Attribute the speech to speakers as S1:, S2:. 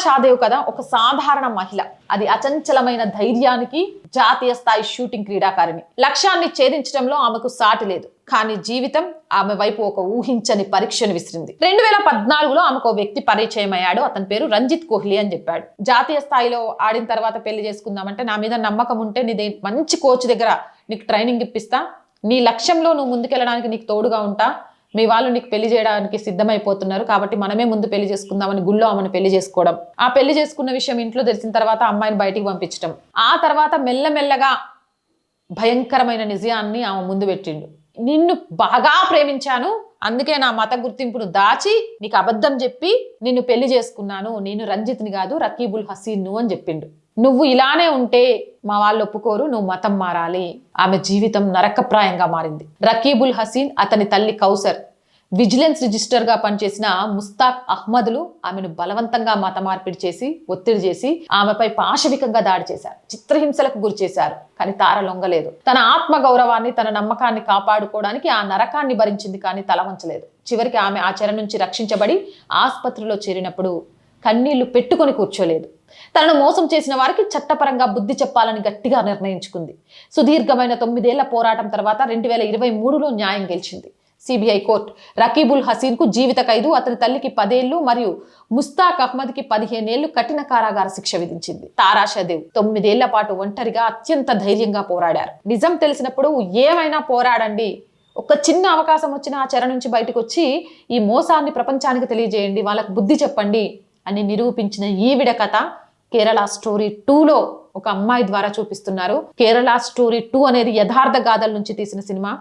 S1: షాదేవ్ కథ ఒక సాధారణ మహిళ, అది అచంచలమైన ధైర్యానికి జాతీయ స్థాయి షూటింగ్ క్రీడాకారిణి. లక్ష్యాన్ని ఛేదించడంలో ఆమెకు సాటి లేదు. కానీ జీవితం ఆమె వైపు ఒక ఊహించని పరీక్షను విసిరింది. 2014లో ఆమెకు ఒక వ్యక్తి పరిచయం అయ్యాడు. అతని పేరు రంజిత్ కోహ్లీ అని చెప్పాడు. జాతీయ స్థాయిలో ఆడిన తర్వాత పెళ్లి చేసుకుందామంటే, నా మీద నమ్మకం ఉంటే నీదే మంచి కోచ్ దగ్గర నీకు ట్రైనింగ్ ఇప్పిస్తా, నీ లక్ష్యంలో నువ్వు ముందుకెళ్ళడానికి నీకు తోడుగా ఉంటా, మీ వాళ్ళు నీకు పెళ్లి చేయడానికి సిద్ధమైపోతున్నారు కాబట్టి మనమే ముందు పెళ్లి చేసుకుందామని గుళ్ళో ఆమెను పెళ్లి చేసుకోవడం. ఆ పెళ్లి చేసుకున్న విషయం ఇంట్లో తెలిసిన తర్వాత అమ్మాయిని బయటికి పంపించడం. ఆ తర్వాత మెల్లమెల్లగా భయంకరమైన నిజాన్ని ఆమె ముందు పెట్టిండు. నిన్ను బాగా ప్రేమించాను, అందుకే నా మత గుర్తింపును దాచి నీకు అబద్ధం చెప్పి నిన్ను పెళ్లి చేసుకున్నాను, నేను రంజిత్ని కాదు రకీబుల్ హసీన్ అని చెప్పిండు. నువ్వు ఇలానే ఉంటే మా వాళ్ళు ఒప్పుకోరు, నువ్వు మతం మారాలి. ఆమె జీవితం నరకప్రాయంగా మారింది. రకీబుల్ హసీన్, అతని తల్లి కౌసర్, విజిలెన్స్ రిజిస్టర్గా పనిచేసిన ముస్తాక్ అహ్మద్లు ఆమెను బలవంతంగా మత మార్పిడి చేసి ఒత్తిడి చేసి ఆమెపై పాశవికంగా దాడి చేశారు, చిత్రహింసలకు గురి చేశారు. కానీ తార లొంగలేదు. తన ఆత్మ గౌరవాన్ని, తన నమ్మకాన్ని కాపాడుకోవడానికి ఆ నరకాన్ని భరించింది, కానీ తల వంచలేదు. చివరికి ఆమె ఆ చెర నుంచి రక్షించబడి ఆసుపత్రిలో చేరినప్పుడు కన్నీళ్లు పెట్టుకొని కూర్చోలేదు. తనను మోసం చేసిన వారికి చట్టపరంగా బుద్ధి చెప్పాలని గట్టిగా నిర్ణయించుకుంది. సుదీర్ఘమైన 9 ఏళ్ల పోరాటం తర్వాత 2023లో న్యాయం గెలిచింది. సిబిఐ కోర్టు రకీబుల్ హసీన్కు జీవిత ఖైదు, అతని తల్లికి 10 ఏళ్లు మరియు ముస్తాక్ అహ్మద్కి 15 ఏళ్లు కఠిన కారాగార శిక్ష విధించింది. తారా షాదేవ్ 9 ఏళ్ల పాటు ఒంటరిగా అత్యంత ధైర్యంగా పోరాడారు. నిజం తెలిసినప్పుడు ఏమైనా పోరాడండి, ఒక చిన్న అవకాశం వచ్చిన ఆ చెర నుంచి బయటకు వచ్చి ఈ మోసాన్ని ప్రపంచానికి తెలియజేయండి, వాళ్ళకు బుద్ధి చెప్పండి అని నిరూపించిన ఈవిడ కథ కేరళ స్టోరీ 2లో ఒక అమ్మాయి ద్వారా చూపిస్తున్నారు. కేరళ స్టోరీ 2 అనేది యథార్థ గాథల నుంచి తీసిన సినిమా.